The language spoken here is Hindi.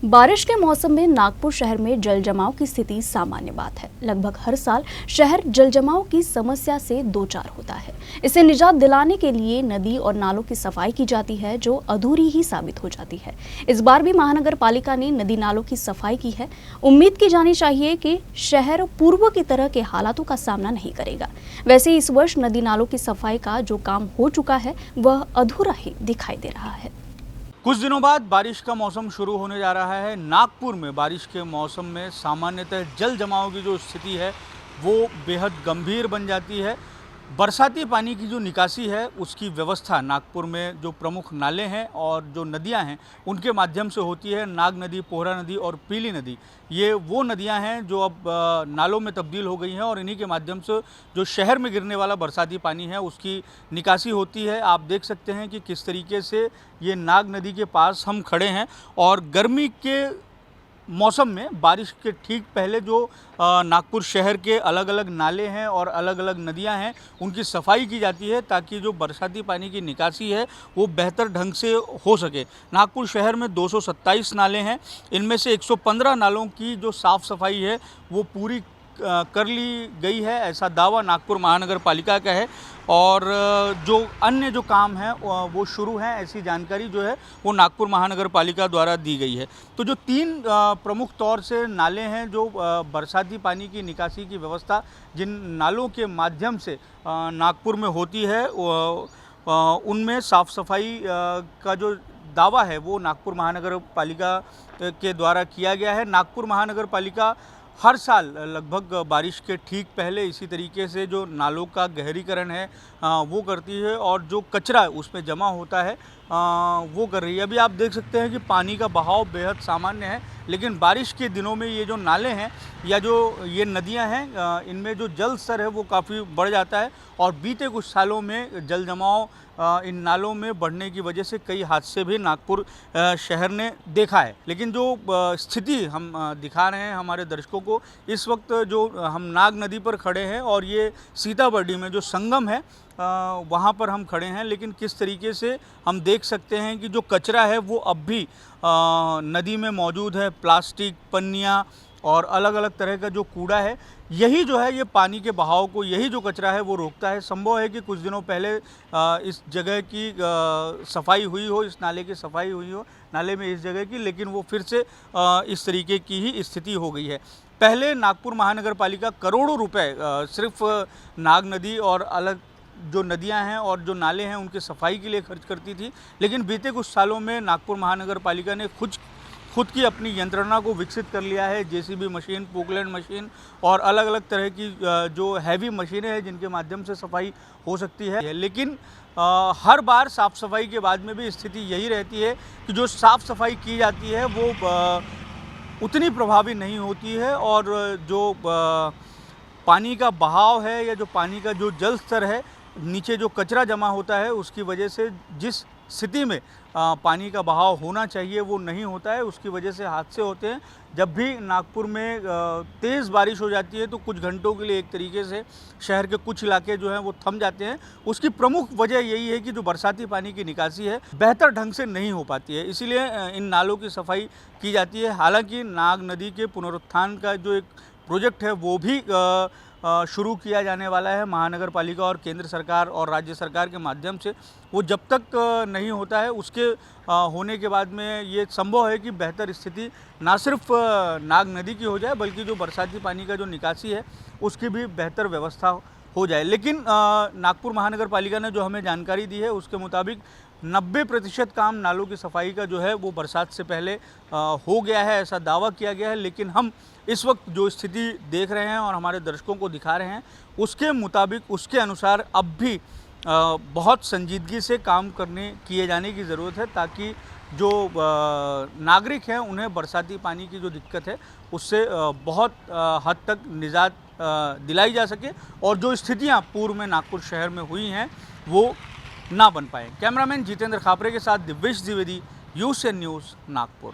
बारिश के मौसम में नागपुर शहर में जल जमाव की स्थिति सामान्य बात है। लगभग हर साल शहर जल जमाव की समस्या से दो चार होता है। इसे निजात दिलाने के लिए नदी और नालों की सफाई की जाती है, जो अधूरी ही साबित हो जाती है। इस बार भी महानगर पालिका ने नदी नालों की सफाई की है। उम्मीद की जानी चाहिए कि शहर पूर्व की तरह के हालातों का सामना नहीं करेगा। वैसे इस वर्ष नदी नालों की सफाई का जो काम हो चुका है वह अधूरा ही दिखाई दे रहा है। कुछ दिनों बाद बारिश का मौसम शुरू होने जा रहा है। नागपुर में बारिश के मौसम में सामान्यतः जल जमाव की जो स्थिति है वो बेहद गंभीर बन जाती है। बरसाती पानी की जो निकासी है उसकी व्यवस्था नागपुर में जो प्रमुख नाले हैं और जो नदियां हैं उनके माध्यम से होती है। नाग नदी, पोहरा नदी और पीली नदी, ये वो नदियां हैं जो अब नालों में तब्दील हो गई हैं और इन्हीं के माध्यम से जो शहर में गिरने वाला बरसाती पानी है उसकी निकासी होती है। आप देख सकते हैं कि किस तरीके से ये नाग नदी के पास हम खड़े हैं और गर्मी के मौसम में बारिश के ठीक पहले जो नागपुर शहर के अलग अलग नाले हैं और अलग अलग नदियां हैं उनकी सफाई की जाती है ताकि जो बरसाती पानी की निकासी है वो बेहतर ढंग से हो सके। नागपुर शहर में 227 नाले हैं। इनमें से 115 नालों की जो साफ़ सफाई है वो पूरी कर ली गई है, ऐसा दावा नागपुर महानगर पालिका का है। और जो अन्य जो काम हैं वो शुरू हैं, ऐसी जानकारी जो है वो नागपुर महानगर पालिका द्वारा दी गई है। तो जो तीन प्रमुख तौर से नाले हैं जो बरसाती पानी की निकासी की व्यवस्था जिन नालों के माध्यम से नागपुर में होती है उनमें साफ़ सफाई का जो दावा है वो नागपुर महानगर पालिका के द्वारा किया गया है। नागपुर महानगर पालिका हर साल लगभग बारिश के ठीक पहले इसी तरीके से जो नालों का गहरीकरण है वो करती है और जो कचरा उसमें जमा होता है वो कर रही है। अभी आप देख सकते हैं कि पानी का बहाव बेहद सामान्य है, लेकिन बारिश के दिनों में ये जो नाले हैं या जो ये नदियां हैं इनमें जो जल स्तर है वो काफ़ी बढ़ जाता है और बीते कुछ सालों में जल जमाव इन नालों में बढ़ने की वजह से कई हादसे भी नागपुर शहर ने देखा है। लेकिन जो स्थिति हम दिखा रहे हैं हमारे दर्शकों को, इस वक्त जो हम नाग नदी पर खड़े हैं और ये सीताबर्डी में जो संगम है वहाँ पर हम खड़े हैं, लेकिन किस तरीके से हम देख सकते हैं कि जो कचरा है वो अब भी नदी में मौजूद है। प्लास्टिक, पन्नियाँ और अलग अलग तरह का जो कूड़ा है, यही जो है ये पानी के बहाव को, यही जो कचरा है वो रोकता है। संभव है कि कुछ दिनों पहले इस जगह की सफाई हुई हो, इस नाले की सफाई हुई हो, नाले में इस जगह की, लेकिन वो फिर से इस तरीके की ही स्थिति हो गई है। पहले नागपुर महानगर पालिका करोड़ों रुपए सिर्फ नाग नदी और अलग जो नदियां हैं और जो नाले हैं उनकी सफाई के लिए खर्च करती थी, लेकिन बीते कुछ सालों में नागपुर महानगर पालिका ने खुद की अपनी यंत्रणा को विकसित कर लिया है। जेसीबी मशीन, पोकलैंड मशीन और अलग अलग तरह की जो हैवी मशीनें हैं जिनके माध्यम से सफाई हो सकती है। लेकिन हर बार साफ़ सफाई के बाद में भी स्थिति यही रहती है कि जो साफ़ सफाई की जाती है वो उतनी प्रभावी नहीं होती है और जो पानी का बहाव है या जो पानी का जो जल स्तर है, नीचे जो कचरा जमा होता है उसकी वजह से जिस स्थिति में पानी का बहाव होना चाहिए वो नहीं होता है, उसकी वजह से हादसे होते हैं। जब भी नागपुर में तेज़ बारिश हो जाती है तो कुछ घंटों के लिए एक तरीके से शहर के कुछ इलाके जो हैं वो थम जाते हैं। उसकी प्रमुख वजह यही है कि जो बरसाती पानी की निकासी है बेहतर ढंग से नहीं हो पाती है, इसीलिए इन नालों की सफाई की जाती है। हालांकि नाग नदी के पुनरुत्थान का जो एक प्रोजेक्ट है वो भी शुरू किया जाने वाला है महानगर पालिका और केंद्र सरकार और राज्य सरकार के माध्यम से। वो जब तक नहीं होता है उसके होने के बाद में ये संभव है कि बेहतर स्थिति ना सिर्फ नाग नदी की हो जाए बल्कि जो बरसाती पानी का जो निकासी है उसकी भी बेहतर व्यवस्था हो जाए। लेकिन नागपुर महानगर पालिका ने जो हमें जानकारी दी है उसके मुताबिक 90% काम नालों की सफाई का जो है वो बरसात से पहले हो गया है, ऐसा दावा किया गया है। लेकिन हम इस वक्त जो स्थिति देख रहे हैं और हमारे दर्शकों को दिखा रहे हैं उसके मुताबिक, उसके अनुसार अब भी बहुत संजीदगी से काम किए जाने की ज़रूरत है ताकि जो नागरिक हैं उन्हें बरसाती पानी की जो दिक्कत है उससे बहुत हद तक निजात दिलाई जा सके और जो स्थितियां पूर्व में नागपुर शहर में हुई हैं वो ना बन पाए। कैमरामैन जितेंद्र खापरे के साथ दिव्येश द्विवेदी, यूएसएन न्यूज़, नागपुर।